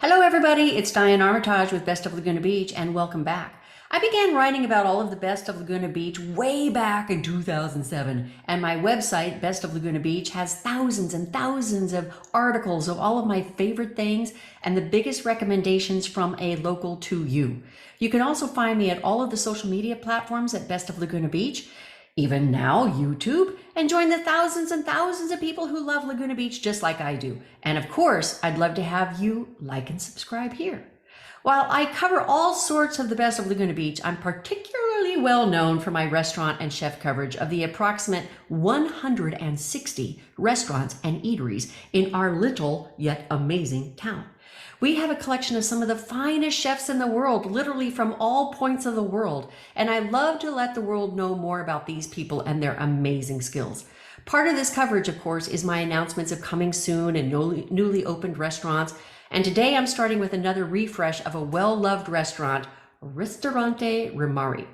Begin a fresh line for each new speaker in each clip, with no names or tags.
Hello everybody, it's Diane Armitage with Best of Laguna Beach and welcome back. I began writing about all of the Best of Laguna Beach way back in 2007, and my website, Best of Laguna Beach, has thousands and thousands of articles of all of my favorite things and the biggest recommendations from a local to you. You can also find me at all of the social media platforms at Best of Laguna Beach, even now YouTube, and join the thousands and thousands of people who love Laguna Beach just like I do. And of course, I'd love to have you like and subscribe here. While I cover all sorts of the best of Laguna Beach, I'm particularly well known for my restaurant and chef coverage of the approximate 160 restaurants and eateries in our little yet amazing town. We have a collection of some of the finest chefs in the world, literally from all points of the world, and I love to let the world know more about these people and their amazing skills. Part of this coverage, of course, is my announcements of coming soon and newly opened restaurants, and today I'm starting with another refresh of a well-loved restaurant, Ristorante Rumari.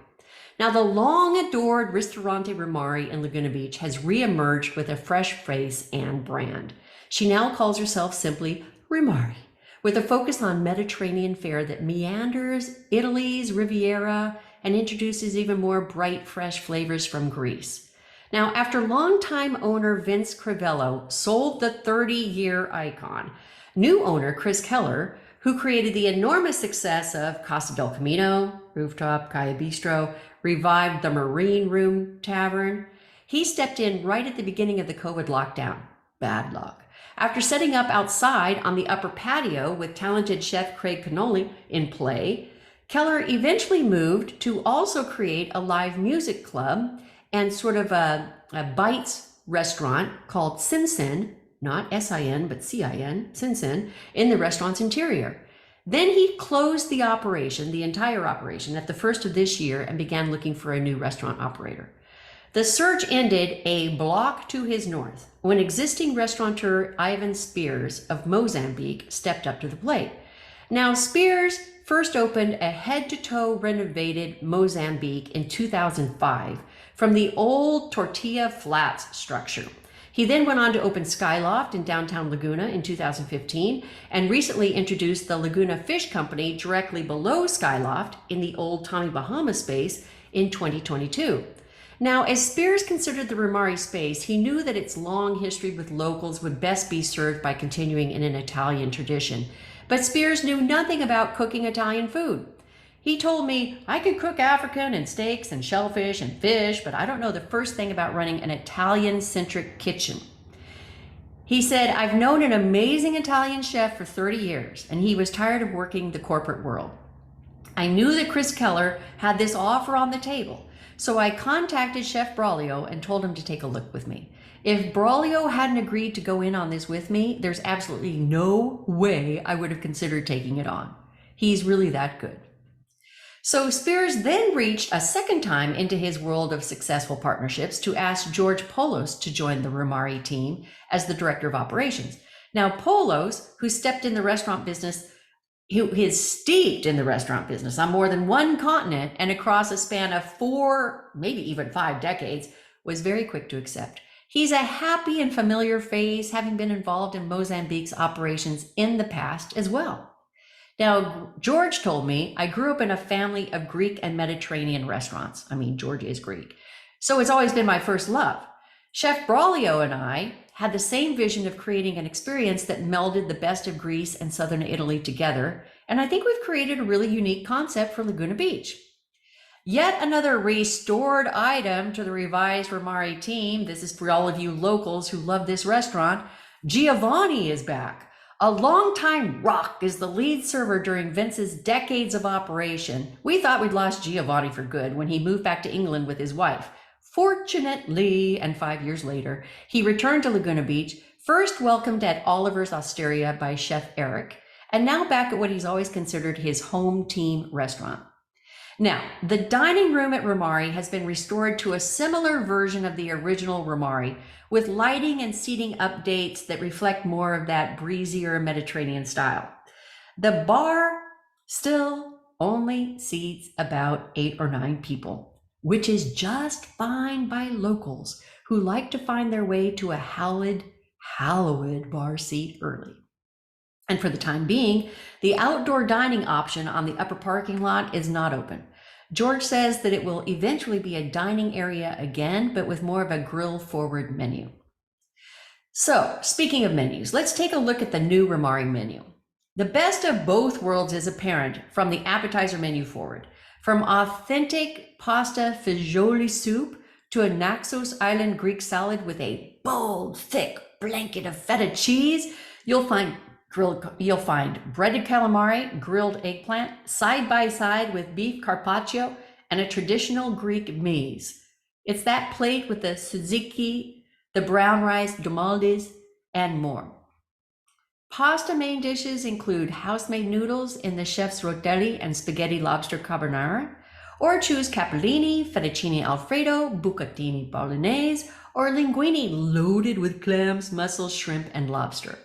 Now, the long-adored Ristorante Rumari in Laguna Beach has reemerged with a fresh face and brand. She now calls herself simply Rumari, with a focus on Mediterranean fare that meanders Italy's Riviera and introduces even more bright, fresh flavors from Greece. Now, after longtime owner Vince Crivello sold the 30-year icon, new owner Chris Keller, who created the enormous success of Casa del Camino, Rooftop, Calle Bistro, revived the Marine Room Tavern, he stepped in right at the beginning of the COVID lockdown. Bad luck. After setting up outside on the upper patio with talented chef Craig Cannoli in play, Keller eventually moved to also create a live music club and sort of a bites restaurant called Sin Sin, not S-I-N, but C-I-N, Sin Sin, in the restaurant's interior. Then he closed the operation, the entire operation, at the first of this year and began looking for a new restaurant operator. The search ended a block to his north when existing restaurateur Ivan Spears of Mozambique stepped up to the plate. Now, Spears first opened a head-to-toe renovated Mozambique in 2005 from the old tortilla flats structure. He then went on to open Skyloft in downtown Laguna in 2015 and recently introduced the Laguna Fish Company directly below Skyloft in the old Tommy Bahama space in 2022. Now, as Spears considered the Rumari space, he knew that its long history with locals would best be served by continuing in an Italian tradition. But Spears knew nothing about cooking Italian food. He told me, I could cook African and steaks and shellfish and fish, but I don't know the first thing about running an Italian-centric kitchen. He said, I've known an amazing Italian chef for 30 years, and he was tired of working the corporate world. I knew that Chris Keller had this offer on the table, so I contacted Chef Braulio and told him to take a look with me. If Braulio hadn't agreed to go in on this with me, there's absolutely no way I would have considered taking it on. He's really that good. So Spears then reached a second time into his world of successful partnerships to ask George Polos to join the Rumari team as the director of operations. Now, Polos, who stepped in the restaurant business, who is steeped in the restaurant business on more than one continent and across a span of 4, maybe even 5 decades, was very quick to accept. He's a happy and familiar face, having been involved in Mozambique's operations in the past as well. Now, George told me, I grew up in a family of Greek and Mediterranean restaurants. I mean, George is Greek. So it's always been my first love. Chef Braulio and I had the same vision of creating an experience that melded the best of Greece and southern Italy together, and I think we've created a really unique concept for Laguna Beach. Yet another restored item to the revised Rumari team. This is for all of you locals who love this restaurant. Giovanni is back. A longtime rock is the lead server during Vince's decades of operation. We thought we'd lost Giovanni for good when he moved back to England with his wife. Fortunately, and 5 years later, he returned to Laguna Beach, first welcomed at Oliver's Osteria by Chef Eric, and now back at what he's always considered his home team restaurant. Now, the dining room at Rumari has been restored to a similar version of the original Rumari, with lighting and seating updates that reflect more of that breezier Mediterranean style. The bar still only seats about 8 or 9 people, which is just fine by locals who like to find their way to a hallowed bar seat early. And for the time being, the outdoor dining option on the upper parking lot is not open. George says that it will eventually be a dining area again, but with more of a grill-forward menu. So, speaking of menus, let's take a look at the new Rumari menu. The best of both worlds is apparent from the appetizer menu forward. From authentic pasta fagioli soup to a Naxos Island Greek salad with a bold, thick blanket of feta cheese, you'll find breaded calamari, grilled eggplant, side by side with beef carpaccio and a traditional Greek meze. It's that plate with the tzatziki, the brown rice, domaldes, and more. Pasta main dishes include house-made noodles in the chef's rotelli and spaghetti lobster carbonara, or choose capellini, fettuccine alfredo, bucatini bolognese, or linguine loaded with clams, mussels, shrimp, and lobster.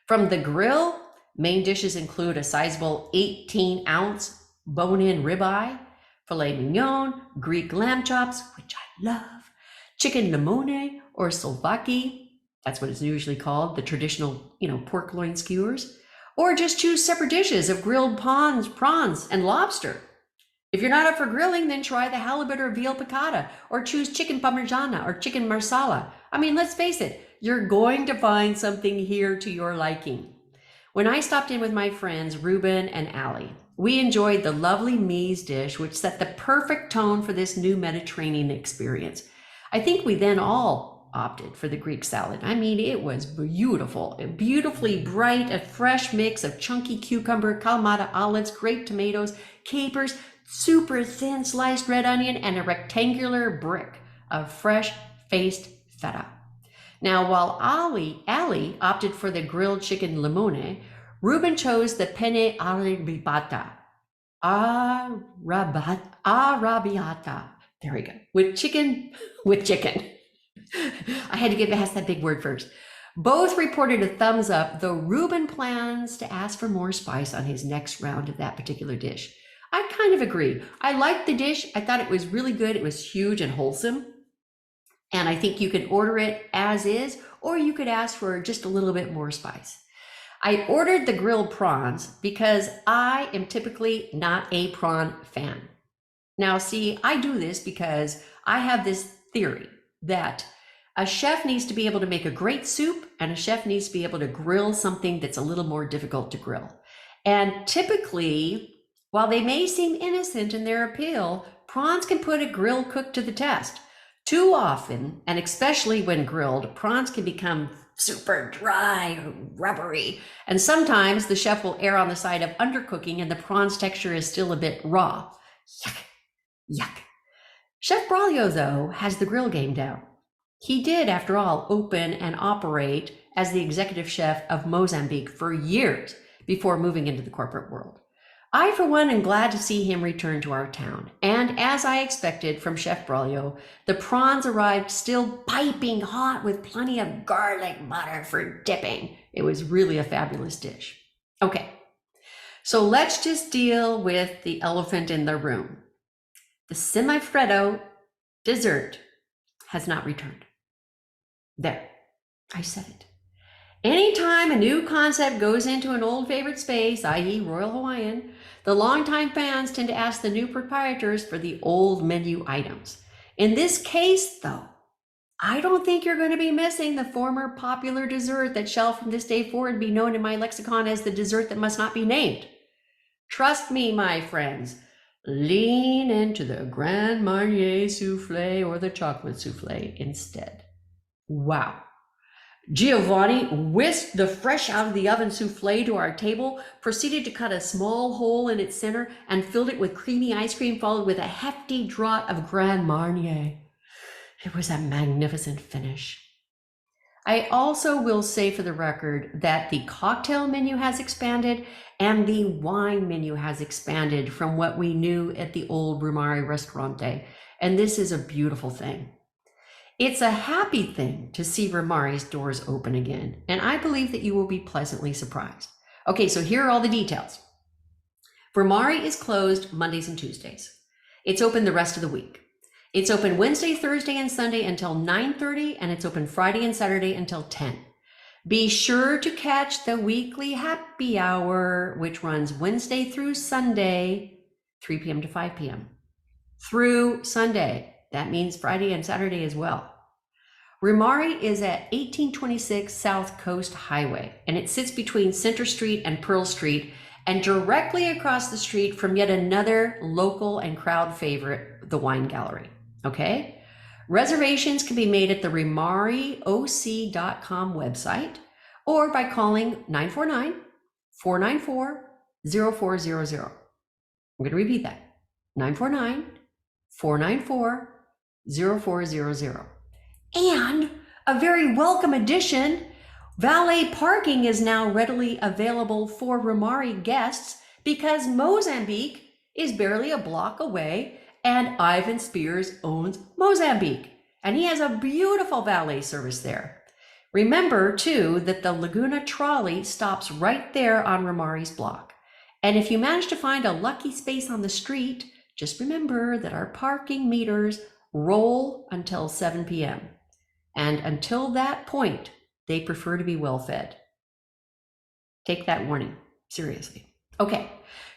From the grill, main dishes include a sizable 18-ounce bone-in ribeye, filet mignon, Greek lamb chops, which I love, chicken limone or souvlaki, that's what it's usually called, the traditional, pork loin skewers, or just choose separate dishes of grilled prawns, and lobster. If you're not up for grilling, then try the halibut or veal piccata, or choose chicken parmigiana or chicken marsala. I mean, let's face it, you're going to find something here to your liking. When I stopped in with my friends, Ruben and Allie, we enjoyed the lovely meze dish, which set the perfect tone for this new Mediterranean experience. I think we then all opted for the Greek salad. I mean, it was beautiful, beautifully bright, a fresh mix of chunky cucumber, Kalamata olives, grape tomatoes, capers, super thin sliced red onion, and a rectangular brick of fresh-faced feta. Now, while Allie opted for the grilled chicken limone, Ruben chose the penne arrabbiata. There we go. With chicken. I had to get past that big word first. Both reported a thumbs up, though Ruben plans to ask for more spice on his next round of that particular dish. I kind of agree. I liked the dish. I thought it was really good. It was huge and wholesome. And I think you could order it as is, or you could ask for just a little bit more spice. I ordered the grilled prawns because I am typically not a prawn fan. Now, see, I do this because I have this theory that a chef needs to be able to make a great soup, and a chef needs to be able to grill something that's a little more difficult to grill. And typically, while they may seem innocent in their appeal, prawns can put a grilled cook to the test. Too often, and especially when grilled, prawns can become super dry or rubbery. And sometimes the chef will err on the side of undercooking and the prawn's texture is still a bit raw. Yuck, yuck. Chef Braulio, though, has the grill game down. He did, after all, open and operate as the executive chef of Mozambique for years before moving into the corporate world. I, for one, am glad to see him return to our town. And as I expected from Chef Braulio, the prawns arrived still piping hot with plenty of garlic butter for dipping. It was really a fabulous dish. Okay, so let's just deal with the elephant in the room. The semifreddo dessert has not returned. There, I said it. Anytime a new concept goes into an old favorite space, i.e. Royal Hawaiian, the longtime fans tend to ask the new proprietors for the old menu items. In this case, though, I don't think you're going to be missing the former popular dessert that shall from this day forward be known in my lexicon as the dessert that must not be named. Trust me, my friends, lean into the Grand Marnier souffle or the chocolate souffle instead. Wow. Giovanni whisked the fresh out of the oven souffle to our table, proceeded to cut a small hole in its center, and filled it with creamy ice cream, followed with a hefty draught of Grand Marnier. It was a magnificent finish. I also will say for the record that the cocktail menu has expanded and the wine menu has expanded from what we knew at the old Rumari Ristorante, and this is a beautiful thing. It's a happy thing to see Rumari's doors open again, and I believe that you will be pleasantly surprised. Okay, so here are all the details. Rumari is closed Mondays and Tuesdays. It's open the rest of the week. It's open Wednesday, Thursday, and Sunday until 9:30, and it's open Friday and Saturday until 10. Be sure to catch the weekly happy hour, which runs Wednesday through Sunday, 3 p.m. to 5 p.m. through Sunday. That means Friday and Saturday as well. Rumari is at 1826 South Coast Highway, and it sits between Center Street and Pearl Street, and directly across the street from yet another local and crowd favorite, the Wine Gallery. Okay? Reservations can be made at the RumariOC.com website or by calling 949-494-0400. I'm going to repeat that. 949-494-0400. And a very welcome addition, valet parking is now readily available for Rumari guests because Mozambique is barely a block away and Ivan Spears owns Mozambique and he has a beautiful valet service there. Remember too that the Laguna trolley stops right there on Rumari's block. And if you manage to find a lucky space on the street, just remember that our parking meters roll until 7 p.m. And until that point, they prefer to be well fed. Take that warning seriously. Okay,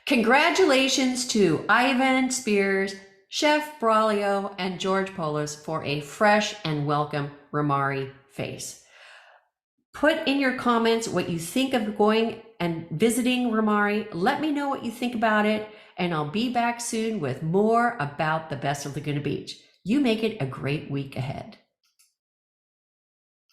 congratulations to Ivan Spears, Chef Braulio, and George Polos for a fresh and welcome Rumari face. Put in your comments what you think of going and visiting Rumari. Let me know what you think about it, and I'll be back soon with more about the best of Laguna Beach. You make it a great week ahead.